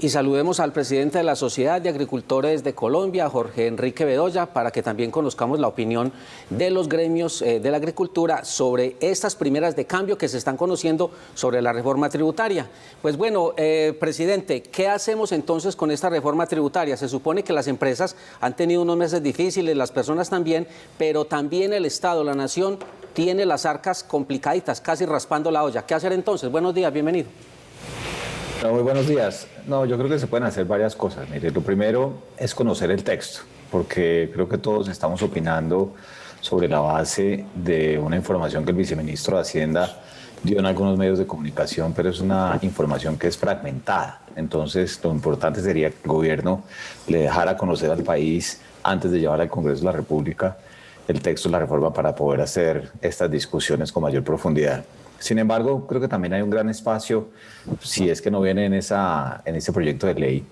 Y saludemos al presidente de la Sociedad de Agricultores de Colombia, Jorge Enrique Bedoya, para que también conozcamos la opinión de los gremios de la agricultura sobre estas primeras de cambio que se están conociendo sobre la reforma tributaria. Pues bueno, presidente, ¿qué hacemos entonces con esta reforma tributaria? Se supone que las empresas han tenido unos meses difíciles, las personas también, pero también el Estado, la nación, tiene las arcas complicaditas, casi raspando la olla. ¿Qué hacer entonces? Buenos días, bienvenido. Muy buenos días. No, yo creo que se pueden hacer varias cosas. Mire, lo primero es conocer el texto, porque creo que todos estamos opinando sobre la base de una información que el viceministro de Hacienda dio en algunos medios de comunicación, pero es una información que es fragmentada. Entonces, lo importante sería que el gobierno le dejara conocer al país, antes de llevar al Congreso de la República, el texto de la reforma para poder hacer estas discusiones con mayor profundidad. Sin embargo, creo que también hay un gran espacio, si es que no viene en ese proyecto de ley,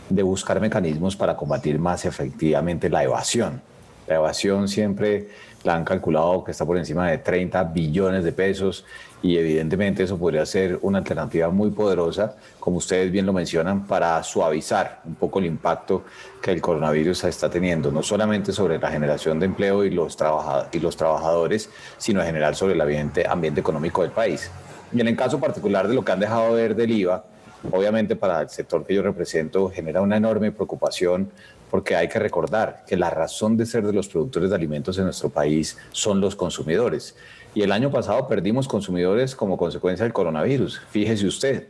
de buscar mecanismos para combatir más efectivamente la evasión. La evasión siempre la han calculado que está por encima de 30 billones de pesos y evidentemente eso podría ser una alternativa muy poderosa, como ustedes bien lo mencionan, para suavizar un poco el impacto que el coronavirus está teniendo, no solamente sobre la generación de empleo y los trabajadores, sino en general sobre el ambiente económico del país. Y en el caso particular de lo que han dejado ver del IVA, obviamente para el sector que yo represento genera una enorme preocupación, porque hay que recordar que la razón de ser de los productores de alimentos en nuestro país son los consumidores. Y el año pasado perdimos consumidores como consecuencia del coronavirus. Fíjese usted,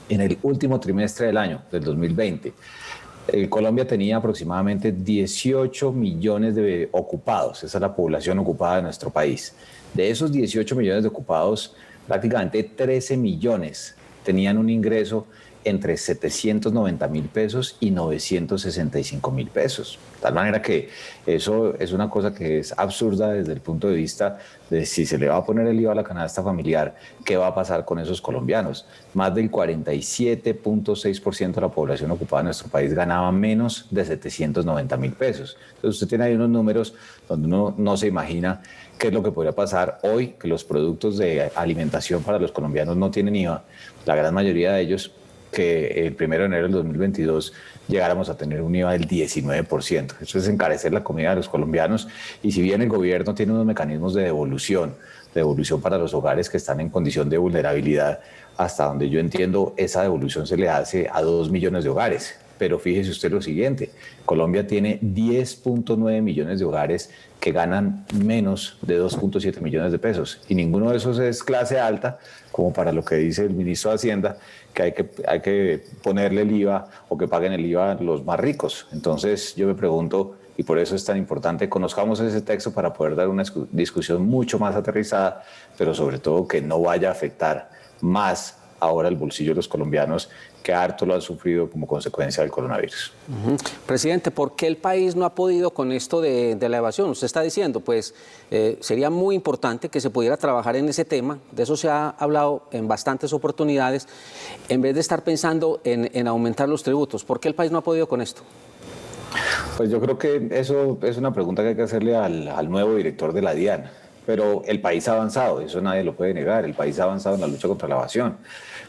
en el último trimestre del año, del 2020, Colombia tenía aproximadamente 18 millones de ocupados. Esa es la población ocupada de nuestro país. De esos 18 millones de ocupados, prácticamente 13 millones tenían un ingreso entre 790.000 pesos y 965.000 pesos. De tal manera que eso es una cosa que es absurda desde el punto de vista de si se le va a poner el IVA a la canasta familiar, ¿qué va a pasar con esos colombianos? Más del 47.6% de la población ocupada en nuestro país ganaba menos de 790.000 pesos. Entonces usted tiene ahí unos números donde uno no se imagina qué es lo que podría pasar hoy, que los productos de alimentación para los colombianos no tienen IVA, la gran mayoría de ellos, que el 1 de enero del 2022 llegáramos a tener un IVA del 19%. Eso es encarecer la comida de los colombianos, y si bien el gobierno tiene unos mecanismos de devolución para los hogares que están en condición de vulnerabilidad, hasta donde yo entiendo, esa devolución se le hace a 2 millones de hogares. Pero fíjese usted lo siguiente, Colombia tiene 10.9 millones de hogares que ganan menos de 2.7 millones de pesos, y ninguno de esos es clase alta, como para lo que dice el ministro de Hacienda, que hay que ponerle el IVA o que paguen el IVA los más ricos. Entonces yo me pregunto, y por eso es tan importante, conozcamos ese texto para poder dar una discusión mucho más aterrizada, pero sobre todo que no vaya a afectar más ahora el bolsillo de los colombianos, que harto lo han sufrido como consecuencia del coronavirus. Presidente, ¿por qué el país no ha podido con esto de la evasión? Usted está diciendo, pues sería muy importante que se pudiera trabajar en ese tema, de eso se ha hablado en bastantes oportunidades, en vez de estar pensando en aumentar los tributos. ¿Por qué el país no ha podido con esto? Pues yo creo que eso es una pregunta que hay que hacerle al nuevo director de la DIAN. Pero el país ha avanzado, eso nadie lo puede negar, el país ha avanzado en la lucha contra la evasión,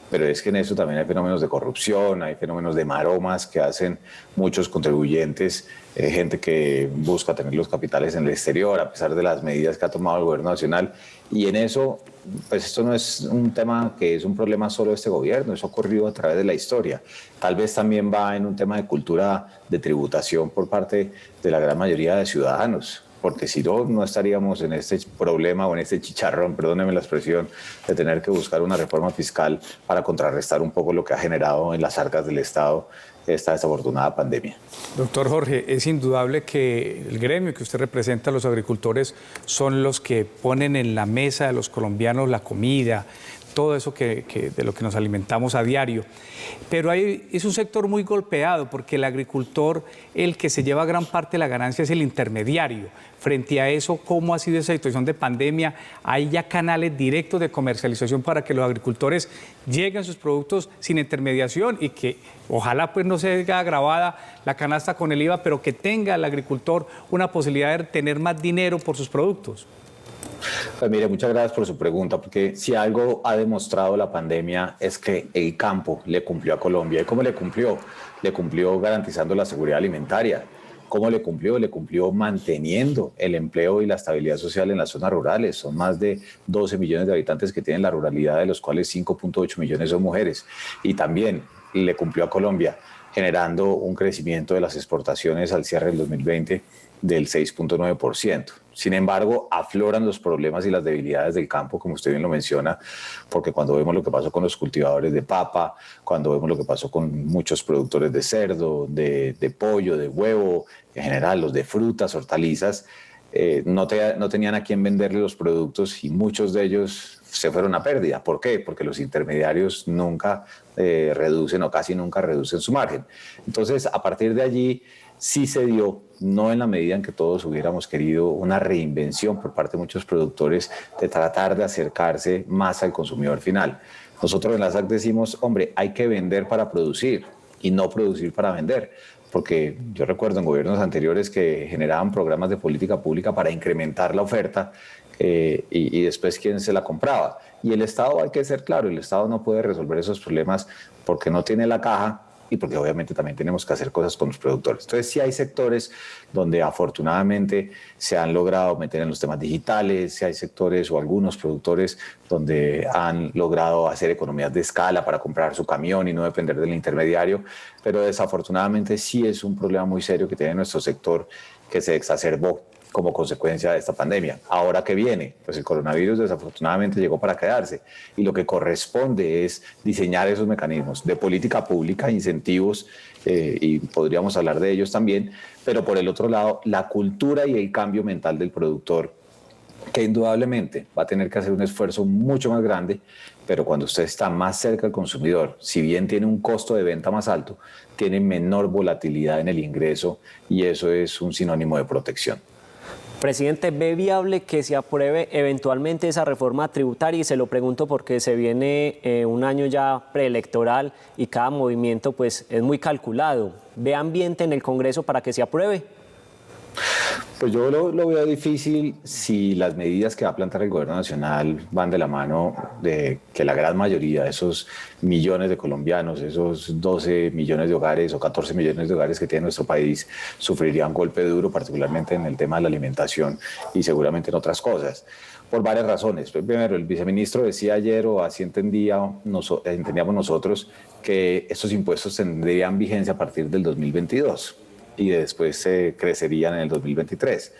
pero es que en eso también hay fenómenos de corrupción, hay fenómenos de maromas que hacen muchos contribuyentes, gente que busca tener los capitales en el exterior a pesar de las medidas que ha tomado el gobierno nacional, y en eso, pues esto no es un tema que es un problema solo de este gobierno, eso ha ocurrido a través de la historia. Tal vez también va en un tema de cultura de tributación por parte de la gran mayoría de ciudadanos, porque si no, no estaríamos en este problema o en este chicharrón, perdónenme la expresión, de tener que buscar una reforma fiscal para contrarrestar un poco lo que ha generado en las arcas del Estado esta desafortunada pandemia. Doctor Jorge, es indudable que el gremio que usted representa, los agricultores, son los que ponen en la mesa de los colombianos la comida, todo eso de lo que nos alimentamos a diario. Pero es un sector muy golpeado porque el agricultor, el que se lleva gran parte de la ganancia, es el intermediario. Frente a eso, ¿cómo ha sido esa situación de pandemia? ¿Hay ya canales directos de comercialización para que los agricultores lleguen sus productos sin intermediación y que ojalá pues no se vea agravada la canasta con el IVA, pero que tenga el agricultor una posibilidad de tener más dinero por sus productos? Pues mire, muchas gracias por su pregunta, porque si algo ha demostrado la pandemia es que el campo le cumplió a Colombia. ¿Y cómo le cumplió? Le cumplió garantizando la seguridad alimentaria. ¿Cómo le cumplió? Le cumplió manteniendo el empleo y la estabilidad social en las zonas rurales. Son más de 12 millones de habitantes que tienen la ruralidad, de los cuales 5.8 millones son mujeres. Y también le cumplió a Colombia, generando un crecimiento de las exportaciones al cierre del 2020 del 6.9%. Sin embargo, afloran los problemas y las debilidades del campo, como usted bien lo menciona, porque cuando vemos lo que pasó con los cultivadores de papa, cuando vemos lo que pasó con muchos productores de cerdo, de pollo, de huevo, en general los de frutas, hortalizas, no tenían a quién venderle los productos y muchos de ellos se fueron a pérdida. ¿Por qué? Porque los intermediarios nunca reducen o casi nunca reducen su margen. Entonces, a partir de allí, sí se dio, no en la medida en que todos hubiéramos querido, una reinvención por parte de muchos productores de tratar de acercarse más al consumidor final. Nosotros en la SAC decimos, hombre, hay que vender para producir y no producir para vender. Porque yo recuerdo en gobiernos anteriores que generaban programas de política pública para incrementar la oferta y después quién se la compraba. Y el Estado, hay que ser claro, el Estado no puede resolver esos problemas porque no tiene la caja y porque obviamente también tenemos que hacer cosas con los productores. Entonces sí hay sectores donde afortunadamente se han logrado meter en los temas digitales, sí hay sectores o algunos productores donde han logrado hacer economías de escala para comprar su camión y no depender del intermediario, pero desafortunadamente sí es un problema muy serio que tiene nuestro sector, que se exacerbó como consecuencia de esta pandemia. Ahora que viene, pues el coronavirus desafortunadamente llegó para quedarse y lo que corresponde es diseñar esos mecanismos de política pública, incentivos, y podríamos hablar de ellos también, pero por el otro lado, la cultura y el cambio mental del productor, que indudablemente va a tener que hacer un esfuerzo mucho más grande, pero cuando usted está más cerca del consumidor, si bien tiene un costo de venta más alto, tiene menor volatilidad en el ingreso y eso es un sinónimo de protección. Presidente, ¿ve viable que se apruebe eventualmente esa reforma tributaria? Y se lo pregunto porque se viene un año ya preelectoral y cada movimiento pues es muy calculado. ¿Ve ambiente en el Congreso para que se apruebe? Pues yo lo veo difícil si las medidas que va a plantear el gobierno nacional van de la mano de que la gran mayoría de esos millones de colombianos, esos 12 millones de hogares o 14 millones de hogares que tiene nuestro país, sufrirían un golpe duro, particularmente en el tema de la alimentación y seguramente en otras cosas, por varias razones. Primero, el viceministro decía ayer, o así entendíamos nosotros, que estos impuestos tendrían vigencia a partir del 2022. Y después crecerían en el 2023.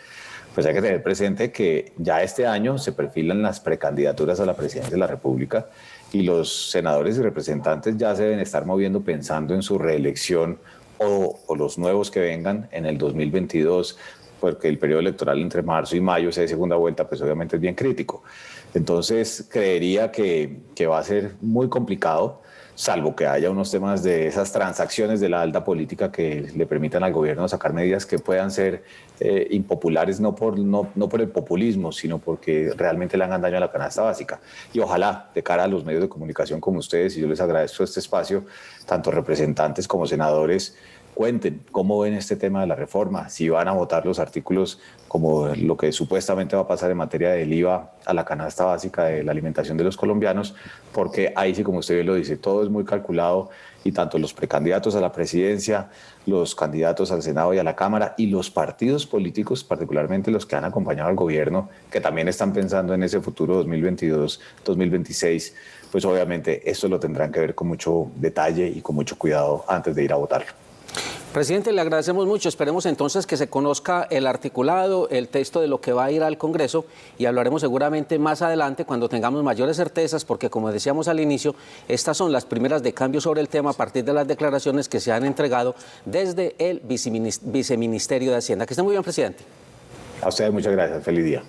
Pues hay que tener presente que ya este año se perfilan las precandidaturas a la presidencia de la República y los senadores y representantes ya se deben estar moviendo pensando en su reelección o los nuevos que vengan en el 2022, porque el periodo electoral entre marzo y mayo, si hay segunda vuelta, pues obviamente es bien crítico. Entonces creería que va a ser muy complicado, salvo que haya unos temas de esas transacciones de la alta política que le permitan al gobierno sacar medidas que puedan ser impopulares, no por el populismo, sino porque realmente le hagan daño a la canasta básica. Y ojalá, de cara a los medios de comunicación como ustedes, y yo les agradezco este espacio, tanto representantes como senadores, cuenten cómo ven este tema de la reforma, si van a votar los artículos como lo que supuestamente va a pasar en materia del IVA a la canasta básica de la alimentación de los colombianos, porque ahí sí, como usted bien lo dice, todo es muy calculado y tanto los precandidatos a la presidencia, los candidatos al Senado y a la Cámara y los partidos políticos, particularmente los que han acompañado al gobierno, que también están pensando en ese futuro 2022-2026, pues obviamente esto lo tendrán que ver con mucho detalle y con mucho cuidado antes de ir a votarlo. Presidente, le agradecemos mucho. Esperemos entonces que se conozca el articulado, el texto de lo que va a ir al Congreso y hablaremos seguramente más adelante cuando tengamos mayores certezas, porque como decíamos al inicio, estas son las primeras de cambio sobre el tema a partir de las declaraciones que se han entregado desde el Viceministerio de Hacienda. Que esté muy bien, presidente. A ustedes muchas gracias. Feliz día.